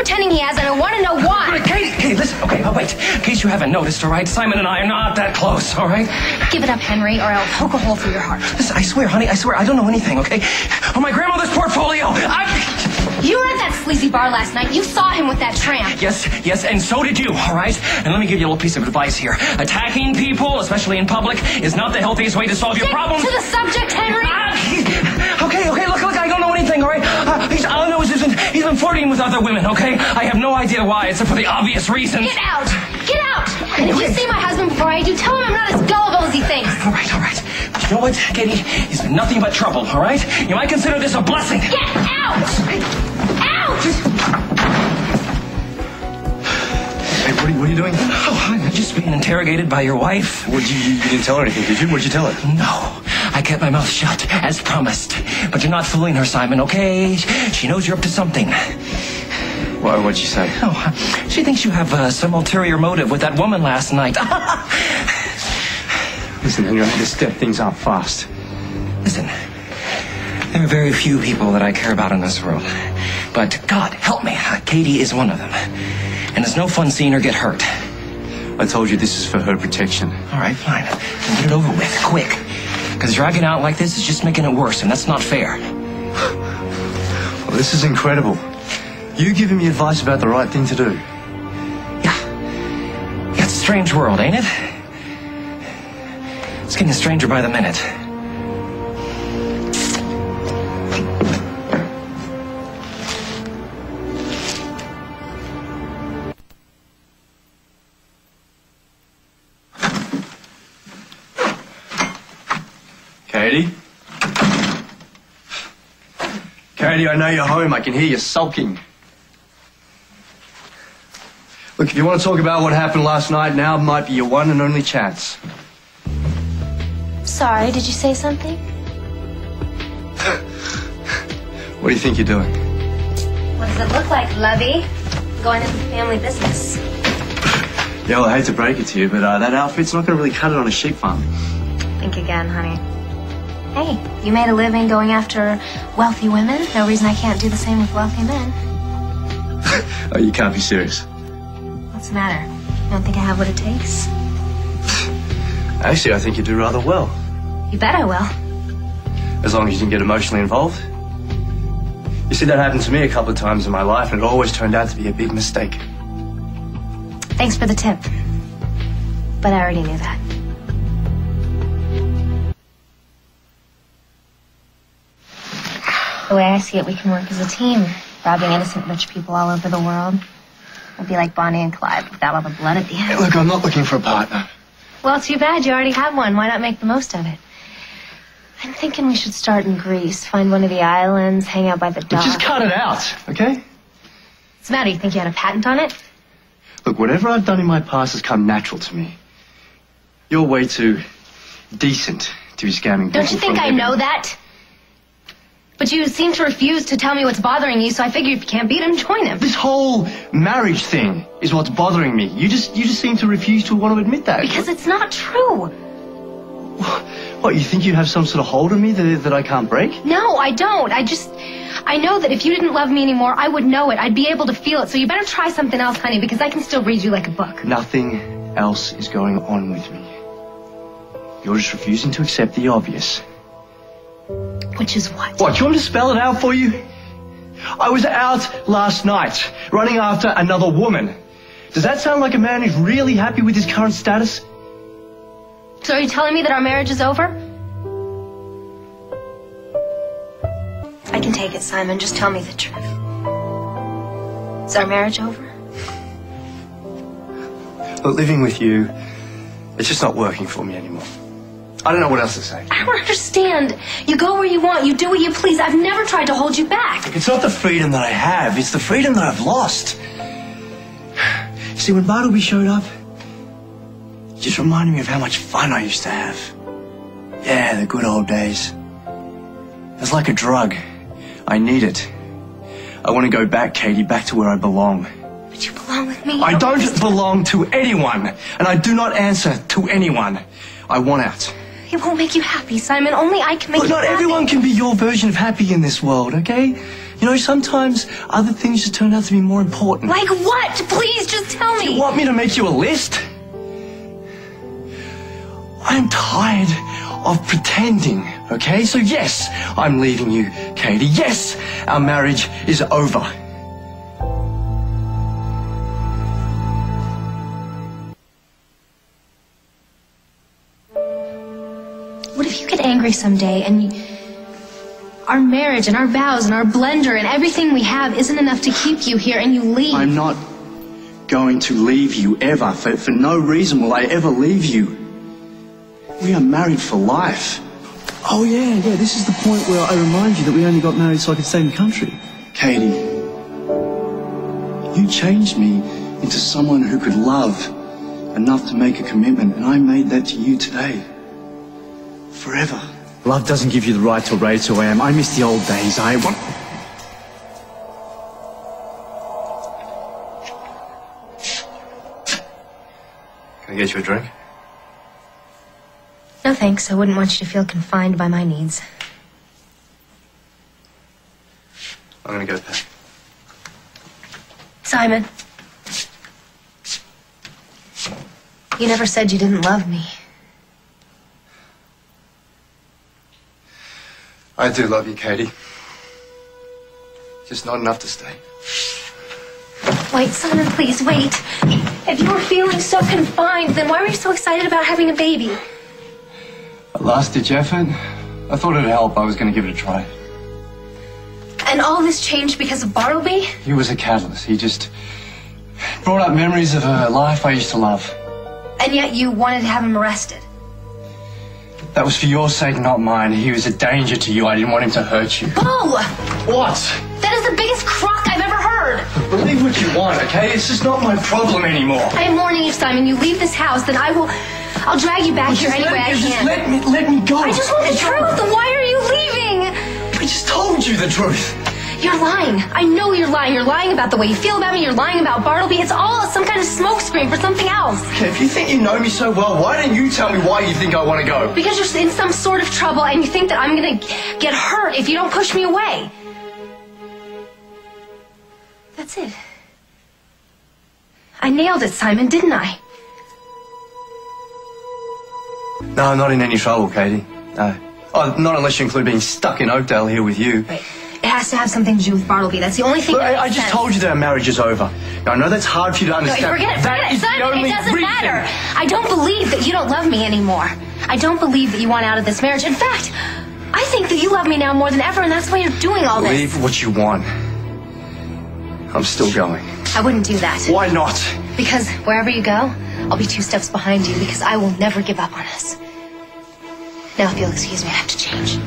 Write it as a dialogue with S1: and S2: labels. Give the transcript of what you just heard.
S1: pretending he has, and I want to know why.
S2: Katie, listen. Okay, oh, wait. In case you haven't noticed, all right, Simon and I are not that close, all right?
S1: Give it up, Henry, or I'll poke a hole through your heart.
S2: Listen, I swear, honey, I swear, I don't know anything, okay? On my grandmother's portfolio,
S1: You were at that sleazy bar last night. You saw him with that tramp.
S2: Yes, and so did you, all right? And let me give you a little piece of advice here. Attacking people, especially in public, is not the healthiest way to solve your problems.
S1: Stick to the subject, Henry.
S2: Okay, look, I don't know anything, all right? All I know is he's been flirting with other women, okay? I have no idea why, except for the obvious reasons.
S1: Get out! And if you see my husband before I do, tell him I'm not as gullible as he thinks.
S2: All right. But you know what, Katie? He's been nothing but trouble, all right? You might consider this a blessing.
S1: Get out! Out!
S3: Hey, what are you doing?
S2: Oh, I'm just being interrogated by your wife.
S3: You didn't tell her anything, did you? What'd you tell her?
S2: No, I kept my mouth shut, as promised. But you're not fooling her, Simon, okay? She knows you're up to something.
S3: What'd she say?
S2: Oh, she thinks you have some ulterior motive with that woman last night.
S3: Listen, Henry, I need to step things up fast.
S2: Listen, there are very few people that I care about in this world. But God, help me, Katie is one of them. And it's no fun seeing her get hurt.
S3: I told you this is for her protection.
S2: All right, fine. Then get it over with, quick. Because dragging out like this is just making it worse, and that's not fair.
S3: Well, this is incredible. You giving me advice about the right thing to do.
S2: Yeah, it's a strange world, ain't it? It's getting stranger by the minute.
S3: Katie, I know you're home. I can hear you sulking. Look, if you want to talk about what happened last night, now might be your one and only chance.
S1: Sorry, did you say something?
S3: What do you think you're doing?
S1: What does it look like, lovey? Going into the family business.
S3: Yeah, well, I hate to break it to you, but that outfit's not going to really cut it on a sheep farm.
S1: Think again, honey. Hey, you made a living going after wealthy women. No reason I can't do the same with wealthy men.
S3: Oh, you can't be serious.
S1: What's the matter? You don't think I have what it takes?
S3: Actually, I think you do rather well.
S1: You bet I will.
S3: As long as you didn't get emotionally involved. You see, that happened to me a couple of times in my life, and it always turned out to be a big mistake.
S1: Thanks for the tip. But I already knew that. The way I see it, we can work as a team, robbing innocent rich people all over the world. It'll be like Bonnie and Clyde without all the blood at the end.
S3: Hey, look, I'm not looking for a partner.
S1: Well, too bad. You already have one. Why not make the most of it? I'm thinking we should start in Greece, find one of the islands, hang out by the dock.
S3: Just cut it out, okay?
S1: What's the matter? You think you had a patent on it?
S3: Look, whatever I've done in my past has come natural to me. You're way too decent to be scamming people.
S1: Don't you think I know that? But you seem to refuse to tell me what's bothering you, so I figure if you can't beat him, join him.
S3: This whole marriage thing is what's bothering me. You just seem to refuse to want to admit that.
S1: Because it's not true.
S3: What, you think you have some sort of hold on me that I can't break?
S1: No, I don't. I know that if you didn't love me anymore, I would know it. I'd be able to feel it. So you better try something else, honey, because I can still read you like a book.
S3: Nothing else is going on with me. You're just refusing to accept the obvious.
S1: Which is what?
S3: What, do you want me to spell it out for you? I was out last night, running after another woman. Does that sound like a man who's really happy with his current status?
S1: So are you telling me that our marriage is over? I can take it, Simon. Just tell me the truth. Is our marriage over?
S3: Look, living with you, it's just not working for me anymore. I don't know what else to say.
S1: I don't understand. You go where you want. You do what you please. I've never tried to hold you back.
S3: It's not the freedom that I have. It's the freedom that I've lost. See, when Bartleby showed up, it just reminded me of how much fun I used to have. Yeah, the good old days. It's like a drug. I need it. I want to go back, Katie, back to where I belong.
S1: But you belong with me.
S3: I don't belong to anyone, and I do not answer to anyone. I want out.
S1: It won't make you happy, Simon. Only I can make you happy.
S3: Not everyone can be your version of happy in this world, okay? You know, sometimes other things just turn out to be more important.
S1: Like what? Please, just tell me.
S3: Do you want me to make you a list? I am tired of pretending, okay? So yes, I'm leaving you, Katie. Yes, our marriage is over.
S1: What if you get angry someday and our marriage and our vows and our blender and everything we have isn't enough to keep you here and you leave?
S3: I'm not going to leave you ever. For no reason will I ever leave you. We are married for life. Oh yeah, this is the point where I remind you that we only got married so I could stay in the country. Katie, you changed me into someone who could love enough to make a commitment, and I made that to you today. Forever. Love doesn't give you the right to raise who I am. I miss the old days. I want... Can I get you a drink?
S1: No thanks, I wouldn't want you to feel confined by my needs.
S3: I'm gonna go there.
S1: Simon. You never said you didn't love me.
S3: I do love you, Katie. Just not enough to stay.
S1: Wait, Simon, please, wait. If you were feeling so confined, then why were you so excited about having a baby?
S3: A last-ditch effort. I thought it'd help. I was going to give it a try.
S1: And all this changed because of Bartleby?
S3: He was a catalyst. He just brought up memories of a life I used to love.
S1: And yet you wanted to have him arrested.
S3: That was for your sake, not mine. He was a danger to you. I didn't want him to hurt you.
S1: Bo!
S3: What?
S1: That is the biggest crock I've ever heard.
S3: Believe what you want, okay? It's just not my problem anymore.
S1: I am warning you, Simon. You leave this house, then I'll drag you back here any way I can.
S3: Let me go.
S1: I just want the truth. Then why are you leaving?
S3: I just told you the truth.
S1: You're lying. I know you're lying. You're lying about the way you feel about me. You're lying about Bartleby. It's all some kind of smokescreen for something else.
S3: Okay, if you think you know me so well, why don't you tell me why you think I want to go?
S1: Because you're in some sort of trouble and you think that I'm going to get hurt if you don't push me away. That's it. I nailed it, Simon, didn't I?
S3: No, I'm not in any trouble, Katie. No. Oh, not unless you include being stuck in Oakdale here with you.
S1: Right. It has to have something to do with Bartleby. That's the only thing.
S3: Look, I just told you that our marriage is over. Now, I know that's hard for you to understand.
S1: No, forget it.
S3: That is
S1: Simon,
S3: the only
S1: it doesn't
S3: reason.
S1: matter. I don't believe that you don't love me anymore. I don't believe that you want out of this marriage. In fact, I think that you love me now more than ever, and that's why you're doing all this.
S3: Believe what you want. I'm still going.
S1: I wouldn't do that.
S3: Why not?
S1: Because wherever you go, I'll be 2 steps behind you, because I will never give up on us. Now, if you'll excuse me, I have to change.